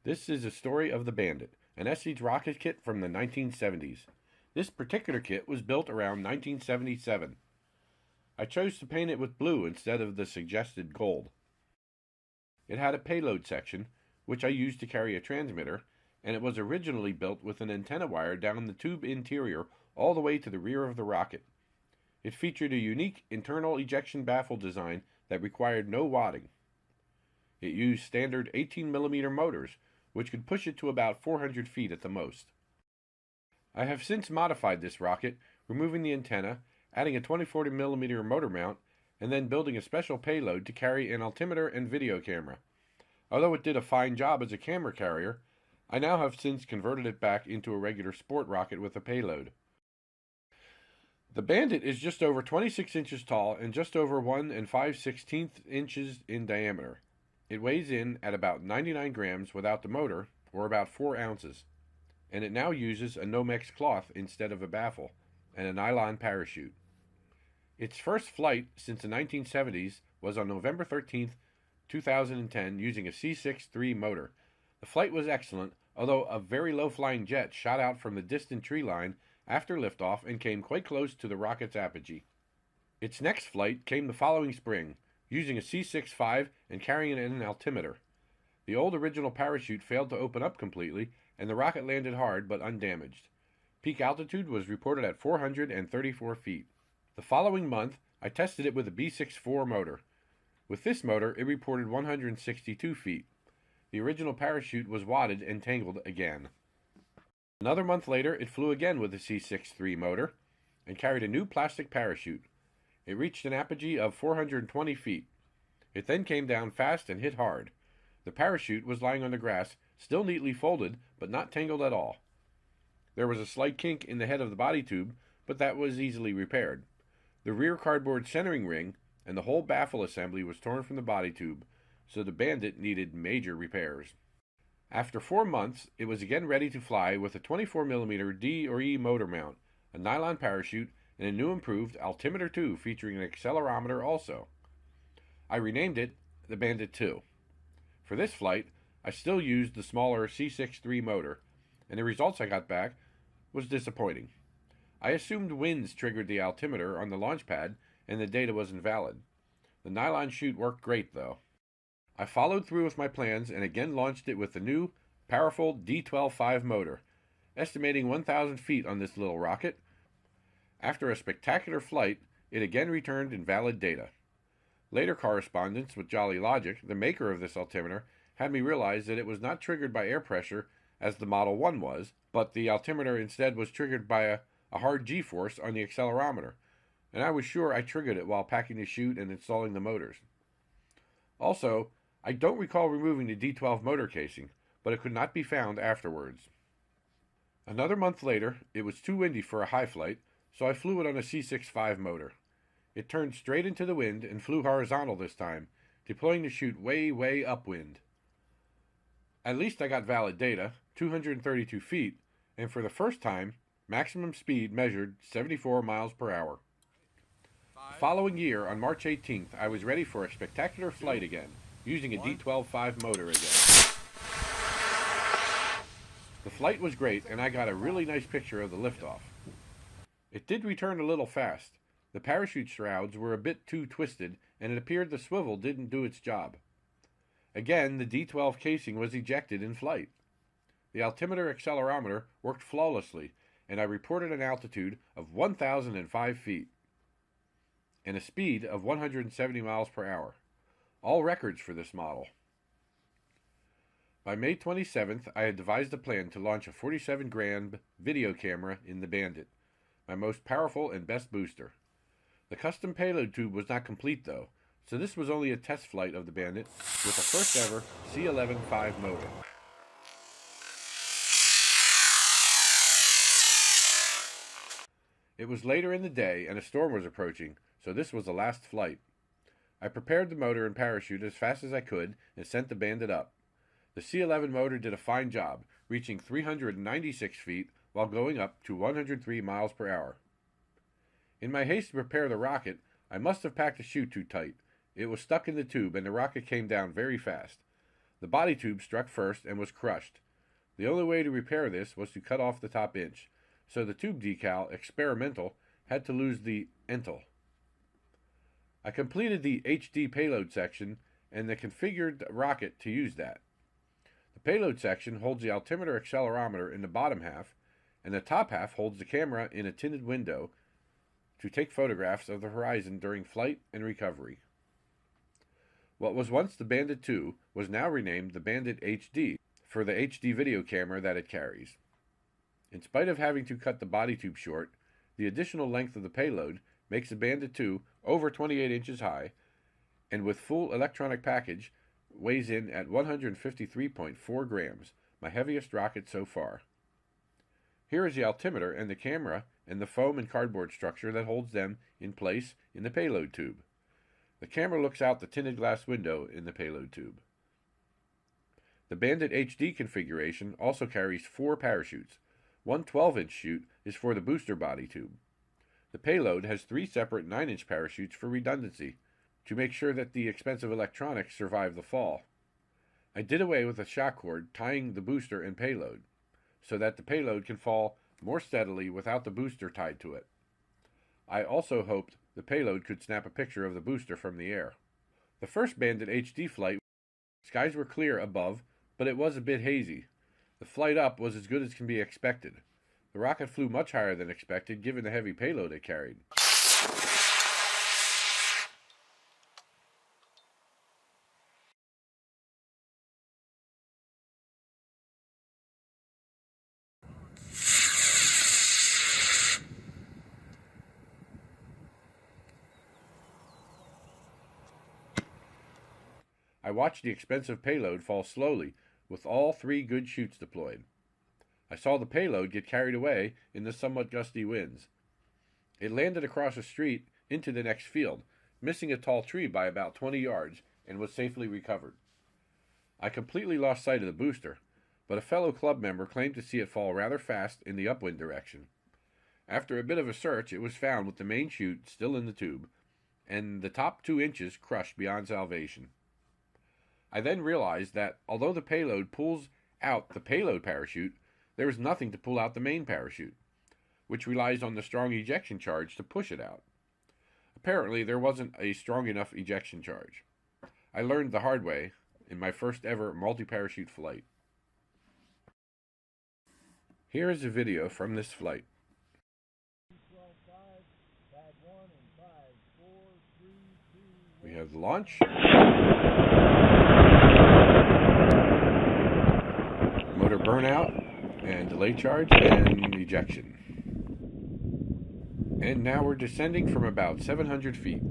This is a story of the Bandit, an Estes rocket kit from the 1970s. This particular kit was built around 1977. I chose to paint it with blue instead of the suggested gold. It had a payload section, which I used to carry a transmitter, and it was originally built with an antenna wire down the tube interior all the way to the rear of the rocket. It featured a unique internal ejection baffle design that required no wadding. It used standard 18mm motors, which could push it to about 400 feet at the most. I have since modified this rocket, removing the antenna, adding a 20-40mm motor mount, and then building a special payload to carry an altimeter and video camera. Although it did a fine job as a camera carrier, I now have since converted it back into a regular sport rocket with a payload. The Bandit is just over 26 inches tall and just over 1 5/16 inches in diameter. It weighs in at about 99 grams without the motor, or about 4 ounces, and it now uses a Nomex cloth instead of a baffle, and a nylon parachute. Its first flight since the 1970s was on November 13, 2010, using a C6-3 motor. The flight was excellent, although a very low-flying jet shot out from the distant tree line after liftoff and came quite close to the rocket's apogee. Its next flight came the following spring, using a C6-5 and carrying an altimeter. The old original parachute failed to open up completely, and the rocket landed hard but undamaged. Peak altitude was reported at 434 feet. The following month, I tested it with a B64 motor. With this motor, it reported 162 feet. The original parachute was wadded and tangled again. Another month later, it flew again with the C6-3 motor and carried a new plastic parachute. It reached an apogee of 420 feet. It then came down fast and hit hard. The parachute was lying on the grass, still neatly folded, but not tangled at all. There was a slight kink in the head of the body tube, but that was easily repaired. The rear cardboard centering ring and the whole baffle assembly was torn from the body tube, so the Bandit needed major repairs. After 4 months, it was again ready to fly with a 24mm D or E motor mount, a nylon parachute, and a new improved Altimeter II featuring an accelerometer also. I renamed it the Bandit II. For this flight, I still used the smaller C6-3 motor, and the results I got back was disappointing. I assumed winds triggered the altimeter on the launch pad, and the data was invalid. The nylon chute worked great, though. I followed through with my plans and again launched it with the new, powerful D12-5 motor, estimating 1,000 feet on this little rocket. After a spectacular flight, it again returned invalid data. Later correspondence with Jolly Logic, the maker of this altimeter, had me realize that it was not triggered by air pressure as the Model 1 was, but the altimeter instead was triggered by a hard G-force on the accelerometer, and I was sure I triggered it while packing the chute and installing the motors. Also, I don't recall removing the D12 motor casing, but it could not be found afterwards. Another month later, it was too windy for a high flight, so I flew it on a C6-5 motor. It turned straight into the wind and flew horizontal this time, deploying the chute way upwind. At least I got valid data, 232 feet, and for the first time, maximum speed measured 74 miles per hour. The following year, on March 18th, I was ready for a spectacular flight again, using a D12-5 motor again. The flight was great, and I got a really nice picture of the liftoff. It did return a little fast. The parachute shrouds were a bit too twisted, and it appeared the swivel didn't do its job. Again, the D12 casing was ejected in flight. The altimeter accelerometer worked flawlessly, and I reported an altitude of 1,005 feet and a speed of 170 miles per hour. All records for this model. By May 27th, I had devised a plan to launch a 47-gram video camera in the Bandit, my most powerful and best booster. The custom payload tube was not complete though, so this was only a test flight of the Bandit with the first ever C11-5 motor. It was later in the day and a storm was approaching, so this was the last flight. I prepared the motor and parachute as fast as I could and sent the Bandit up. The C11 motor did a fine job, reaching 396 feet while going up to 103 miles per hour. In my haste to prepare the rocket, I must have packed the chute too tight. It was stuck in the tube and the rocket came down very fast. The body tube struck first and was crushed. The only way to repair this was to cut off the top inch, so the tube decal, experimental, had to lose the ental. I completed the HD payload section and the configured rocket to use that. The payload section holds the altimeter accelerometer in the bottom half, and the top half holds the camera in a tinted window to take photographs of the horizon during flight and recovery. What was once the Bandit II was now renamed the Bandit HD for the HD video camera that it carries. In spite of having to cut the body tube short, the additional length of the payload makes the Bandit II over 28 inches high, and with full electronic package, weighs in at 153.4 grams, my heaviest rocket so far. Here is the altimeter and the camera and the foam and cardboard structure that holds them in place in the payload tube. The camera looks out the tinted glass window in the payload tube. The Bandit HD configuration also carries 4 parachutes. One 12-inch chute is for the booster body tube. The payload has 3 separate 9-inch parachutes for redundancy, to make sure that the expensive electronics survive the fall. I did away with a shock cord tying the booster and payload, so that the payload can fall more steadily without the booster tied to it. I also hoped the payload could snap a picture of the booster from the air. The first Bandit HD flight, skies were clear above, but it was a bit hazy. The flight up was as good as can be expected. The rocket flew much higher than expected given the heavy payload it carried. I watched the expensive payload fall slowly with all 3 good chutes deployed. I saw the payload get carried away in the somewhat gusty winds. It landed across a street into the next field, missing a tall tree by about 20 yards, and was safely recovered. I completely lost sight of the booster, but a fellow club member claimed to see it fall rather fast in the upwind direction. After a bit of a search, it was found with the main chute still in the tube, and the top 2 inches crushed beyond salvation. I then realized that, although the payload pulls out the payload parachute, there is nothing to pull out the main parachute, which relies on the strong ejection charge to push it out. Apparently, there wasn't a strong enough ejection charge. I learned the hard way in my first ever multi-parachute flight. Here is a video from this flight. We have the launch, motor burnout, and delay charge, and ejection. And now we're descending from about 700 feet.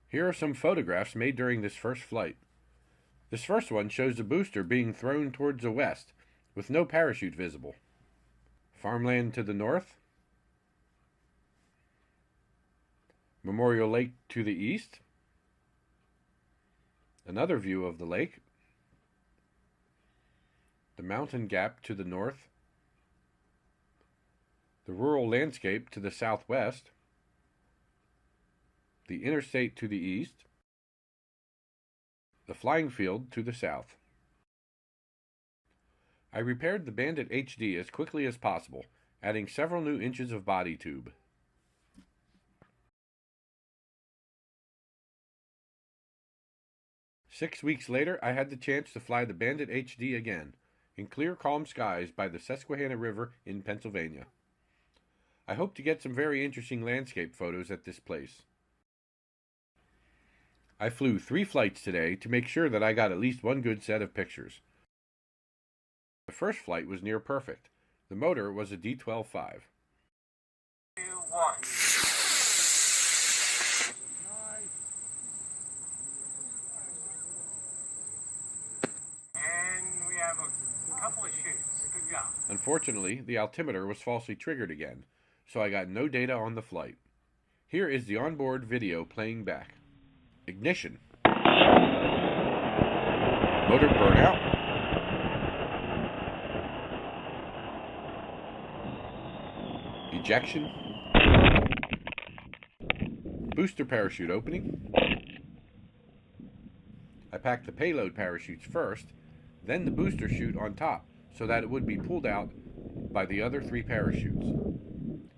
Here are some photographs made during this first flight. This first one shows the booster being thrown towards the west, with no parachute visible. Farmland to the north. Memorial Lake to the east. Another view of the lake. The mountain gap to the north. The rural landscape to the southwest. The interstate to the east. the flying field to the south. I repaired the Bandit HD as quickly as possible, adding several new inches of body tube. Six weeks later, I had the chance to fly the Bandit HD again, in clear, calm skies by the Susquehanna River in Pennsylvania. I hope to get some very interesting landscape photos at this place. I flew 3 flights today to make sure that I got at least one good set of pictures. The first flight was near perfect. The motor was a D12-5. 2, 1. And we have a couple of shoots. Good job. Unfortunately, the altimeter was falsely triggered again, so I got no data on the flight. Here is the onboard video playing back. Ignition. Motor burnout. Ejection. Booster parachute opening. I packed the payload parachutes first, then the booster chute on top so that it would be pulled out by the other 3 parachutes.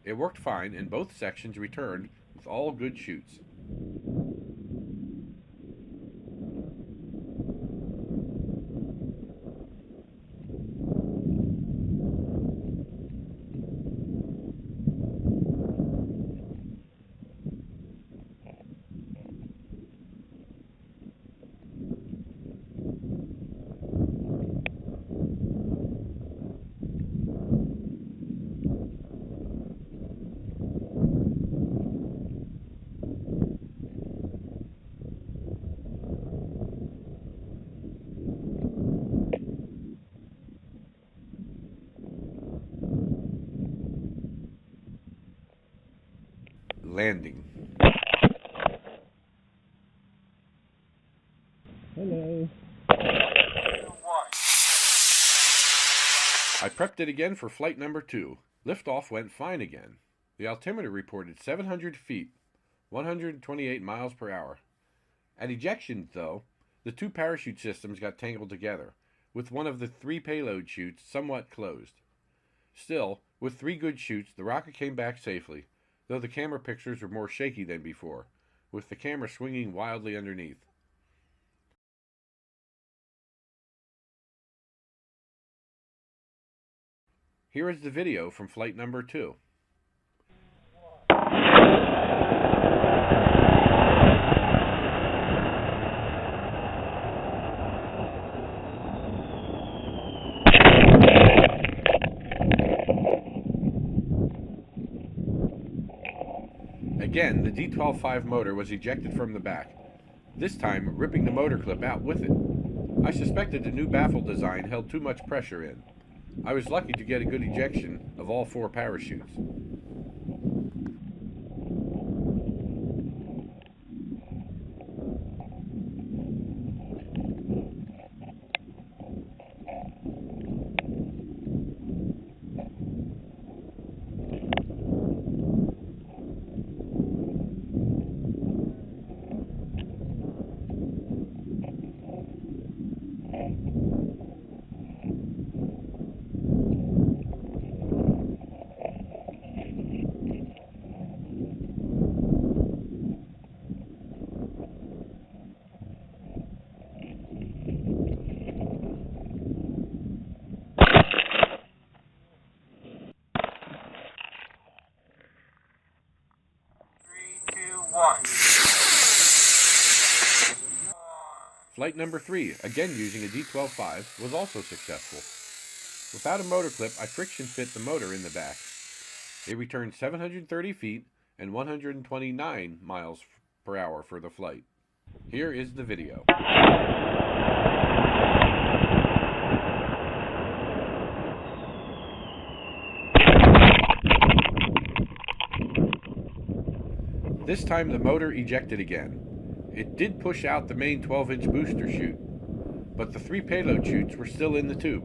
It worked fine and both sections returned with all good chutes. Landing. Hello. 2, 1. I prepped it again for flight number 2. Liftoff went fine again. The altimeter reported 700 feet, 128 miles per hour. At ejection, though, the 2 parachute systems got tangled together, with one of the 3 payload chutes somewhat closed. Still, with 3 good chutes, the rocket came back safely, though the camera pictures were more shaky than before, with the camera swinging wildly underneath. Here is the video from flight number 2. Again, the D12-5 motor was ejected from the back, this time ripping the motor clip out with it. I suspected the new baffle design held too much pressure in. I was lucky to get a good ejection of all 4 parachutes. Flight number 3, again using a D12-5, was also successful. Without a motor clip, I friction fit the motor in the back. It returned 730 feet and 129 miles per hour for the flight. Here is the video. This time the motor ejected again. It did push out the main 12-inch booster chute, but the 3 payload chutes were still in the tube.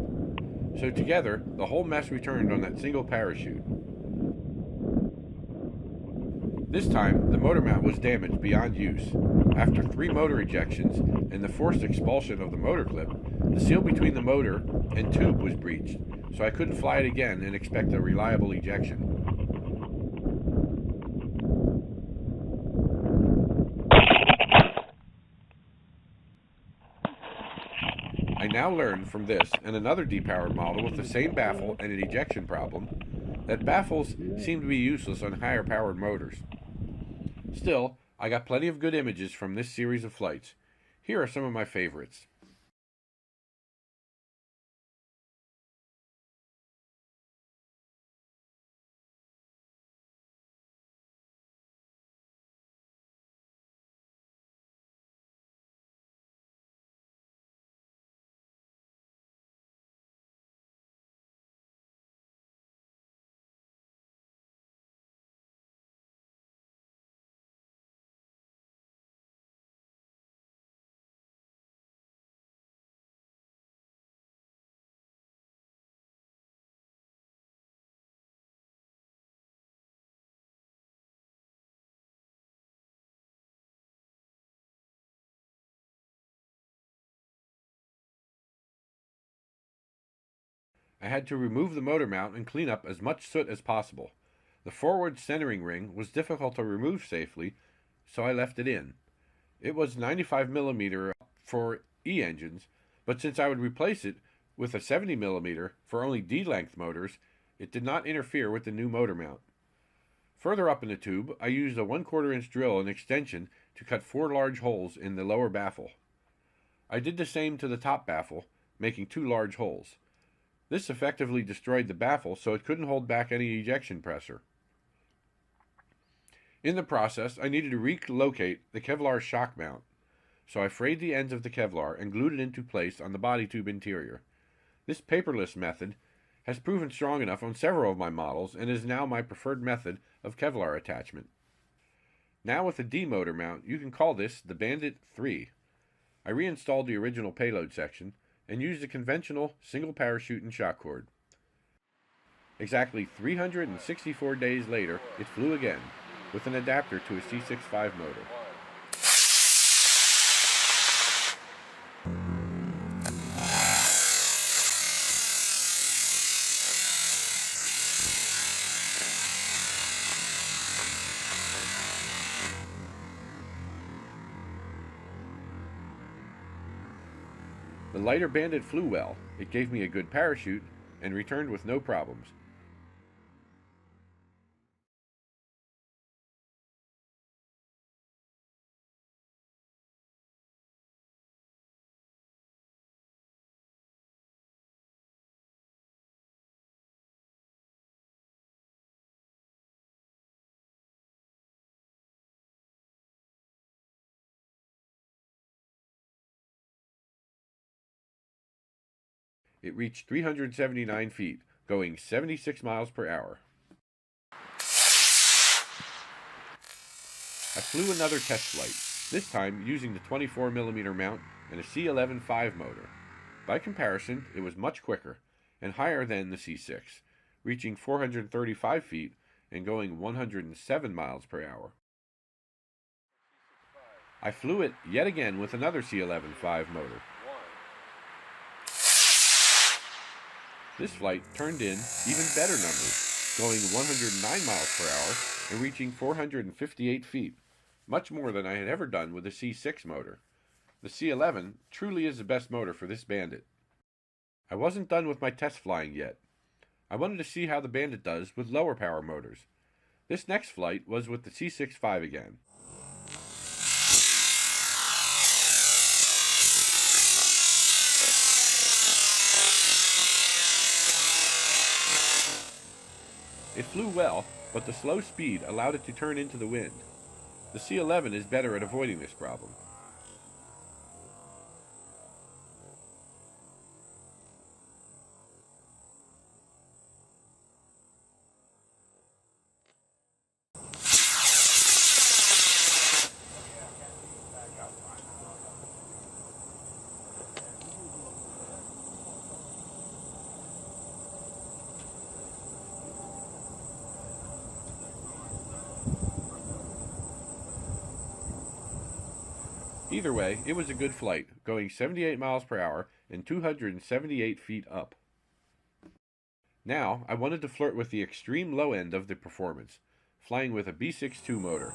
So together, the whole mess returned on that single parachute. This time, the motor mount was damaged beyond use. After 3 motor ejections and the forced expulsion of the motor clip, the seal between the motor and tube was breached, so I couldn't fly it again and expect a reliable ejection. I now learned from this and another depowered model with the same baffle and an ejection problem that baffles seem to be useless on higher powered motors. Still, I got plenty of good images from this series of flights. Here are some of my favorites. I had to remove the motor mount and clean up as much soot as possible. The forward centering ring was difficult to remove safely, so I left it in. It was 95mm for E engines, but since I would replace it with a 70mm for only D-length motors, it did not interfere with the new motor mount. Further up in the tube, I used a 1/4 inch drill and extension to cut 4 large holes in the lower baffle. I did the same to the top baffle, making 2 large holes. This effectively destroyed the baffle, so it couldn't hold back any ejection pressure. In the process, I needed to relocate the Kevlar shock mount, so I frayed the ends of the Kevlar and glued it into place on the body tube interior. This paperless method has proven strong enough on several of my models and is now my preferred method of Kevlar attachment. Now with the D motor mount, you can call this the Bandit III. I reinstalled the original payload section and used a conventional single parachute and shock cord. Exactly 364 days later, it flew again, with an adapter to a C65 motor. The lighter Bandit flew well. It gave me a good parachute and returned with no problems. It reached 379 feet, going 76 miles per hour. I flew another test flight, this time using the 24mm mount and a C11.5 motor. By comparison, it was much quicker and higher than the C6, reaching 435 feet and going 107 miles per hour. I flew it yet again with another C11.5 motor. This flight turned in even better numbers, going 109 miles per hour and reaching 458 feet, much more than I had ever done with a C6 motor. The C11 truly is the best motor for this Bandit. I wasn't done with my test flying yet. I wanted to see how the Bandit does with lower power motors. This next flight was with the C65 again. It flew well, but the slow speed allowed it to turn into the wind. The C11 is better at avoiding this problem. Either way, it was a good flight, going 78 miles per hour and 278 feet up. Now, I wanted to flirt with the extreme low end of the performance, flying with a B62 motor.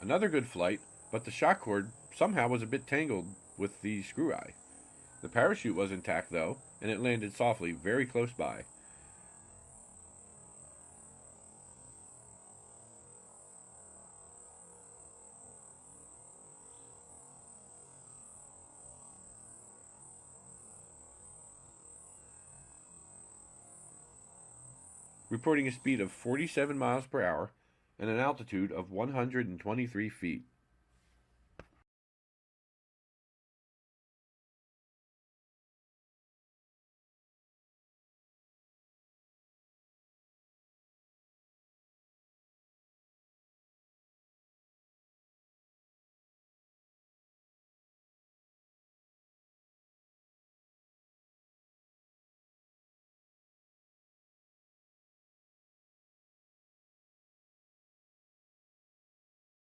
Another good flight, but the shock cord somehow was a bit tangled with the screw eye. The parachute was intact though, and it landed softly very close by. Reporting a speed of 47 miles per hour and an altitude of 123 feet.